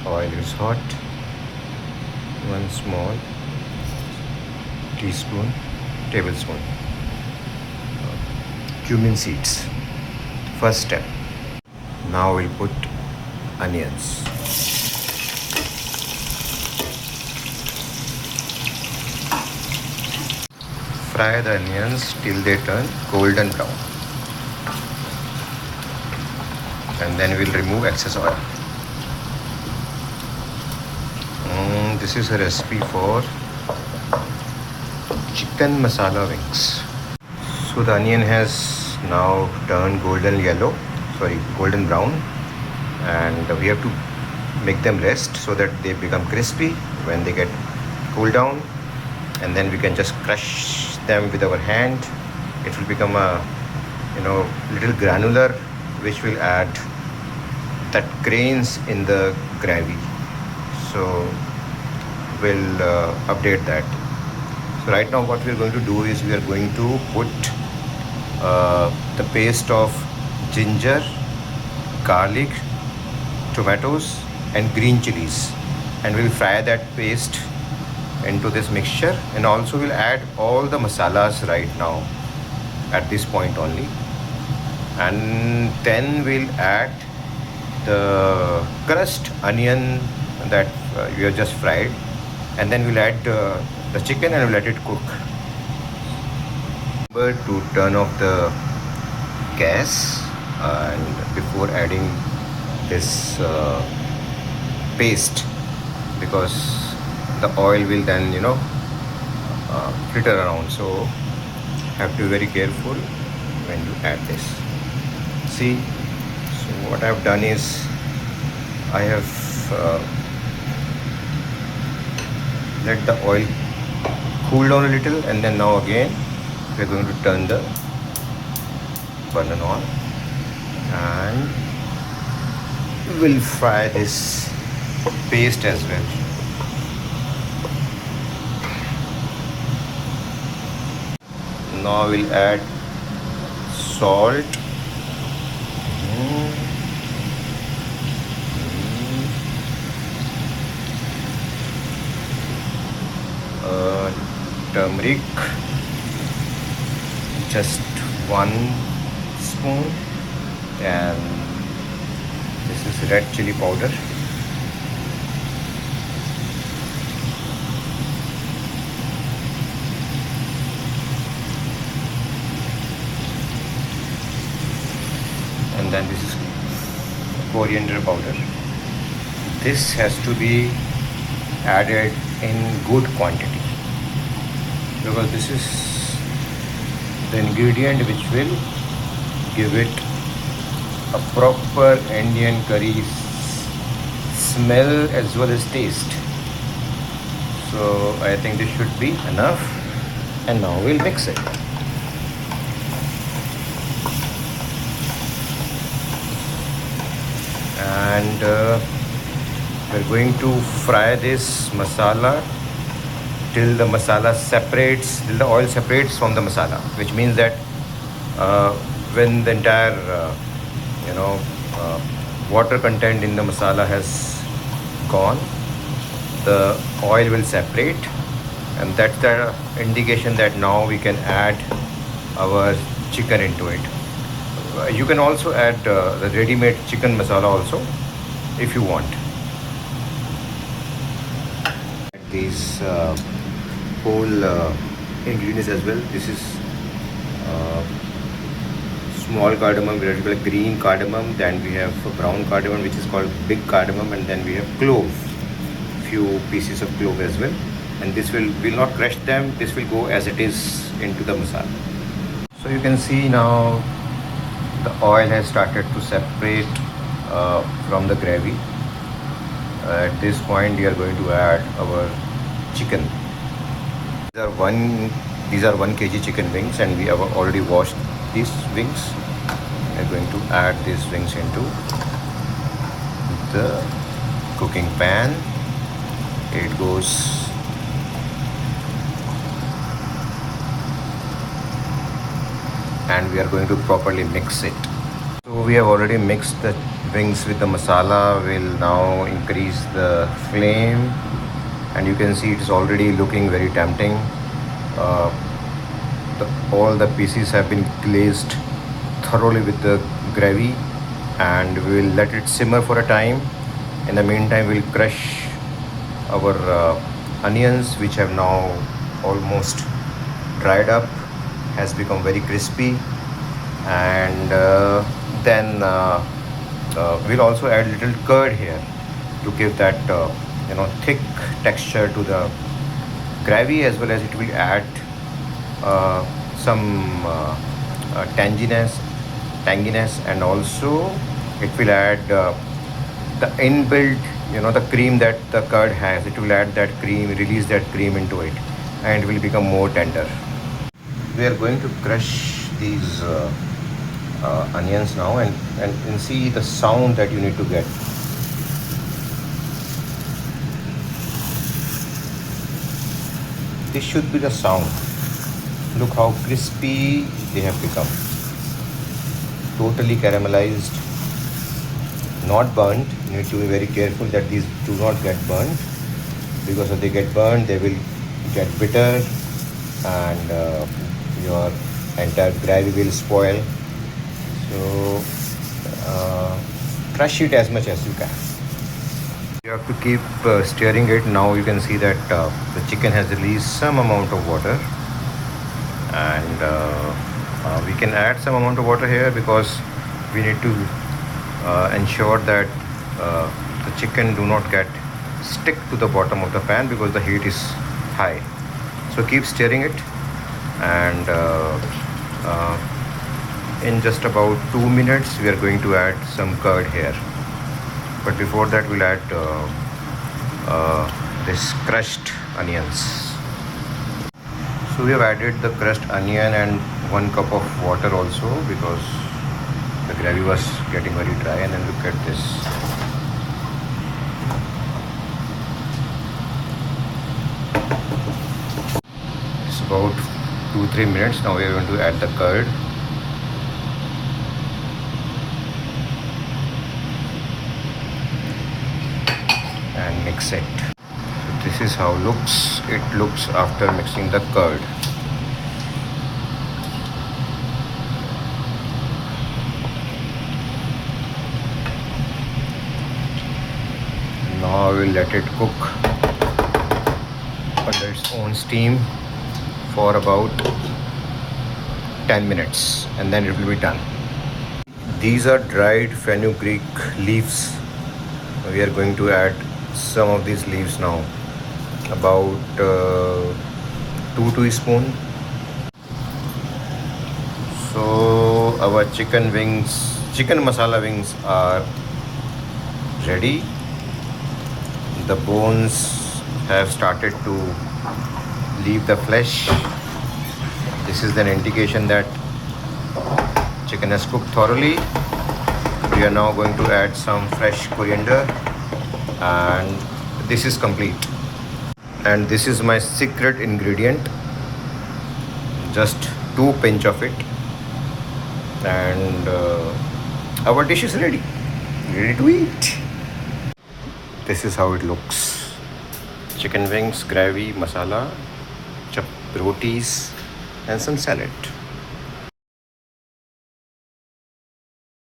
Oil is hot. 1 small tablespoon cumin seeds. First step. Now we'll put onions. Fry the onions till they turn golden brown. And then we'll remove excess oil. This is a recipe for chicken masala wings. So the onion has now turned golden brown, and we have to make them rest so that they become crispy when they get cooled down, and then we can just crush them with our hand. It will become a little granular, which will add that grains in the gravy. So we'll update that. So right now what we're going to do is we are going to put the paste of ginger, garlic, tomatoes and green chilies, and we'll fry that paste into this mixture, and also we'll add all the masalas right now at this point only, and then we'll add the crushed onion that we have just fried, and then we'll add the chicken and we'll let it cook. Remember to turn off the gas and before adding this paste, because the oil will then flitter around, so have to be very careful when you add this. See, so what I've done is I have let the oil cool down a little, and then now again we're going to turn the burner on and we'll fry this paste as well. Now we'll add salt, turmeric, just 1 spoon, and this is red chili powder. And then this is coriander powder. This has to be added in good quantity, because this is the ingredient which will give it a proper Indian curry smell as well as taste. So I think this should be enough, and now we'll mix it. And we're going to fry this masala till the oil separates from the masala, which means that when the entire water content in the masala has gone, the oil will separate, and that's the indication that now we can add our chicken into it. You can also add the ready-made chicken masala also if you want. These whole ingredients as well. This is small cardamom, green cardamom, then we have brown cardamom which is called big cardamom, and then we have clove, few pieces of clove as well, and this will not crush them, this will go as it is into the masala. So you can see now the oil has started to separate from the gravy. At this point we are going to add our chicken. These are 1 kg chicken wings, and we have already washed these wings. We are going to add these wings into the cooking pan. It goes and we are going to properly mix it. So we have already mixed the wings with the masala will now increase the flame, and you can see it is already looking very tempting. uh, all the pieces have been glazed thoroughly with the gravy, and we will let it simmer for a time. In the meantime, we'll crush our onions, which have now almost dried up, has become very crispy. And then we'll also add little curd here to give that thick texture to the gravy, as well as it will add some tanginess, and also it will add the inbuilt, the cream that the curd has. It will add that cream, release that cream into it, and it will become more tender. We are going to crush these onions now, and see the sound that you need to get. This should be the sound. Look how crispy they have become. Totally caramelized, not burnt. You need to be very careful that these do not get burnt, because if they get burnt, they will get bitter, and your entire gravy will spoil. So crush it as much as you can. You have to keep stirring it. Now you can see that the chicken has released some amount of water, and we can add some amount of water here because we need to ensure that the chicken do not get stick to the bottom of the pan, because the heat is high. So keep stirring it, and in just about 2 minutes we are going to add some curd here. But before that, we'll add this crushed onions. So we have added the crushed onion and 1 cup of water also, because the gravy was getting very dry. And then look at this. It's about 2-3 minutes. Now we are going to add the curd. And mix it. So this is how it looks after mixing the curd. Now we'll let it cook under its own steam for about 10 minutes, and then it will be done. These are dried fenugreek leaves. We are going to add some of these leaves now, about 2 teaspoons. So our chicken masala wings are ready. The bones have started to leave the flesh. This is an indication that chicken has cooked thoroughly. We are now going to add some fresh coriander, and this is complete. And this is my secret ingredient, just 2 pinch of it, and our dish is ready to eat. This is how it looks. Chicken wings, gravy, masala, rotis, and some salad.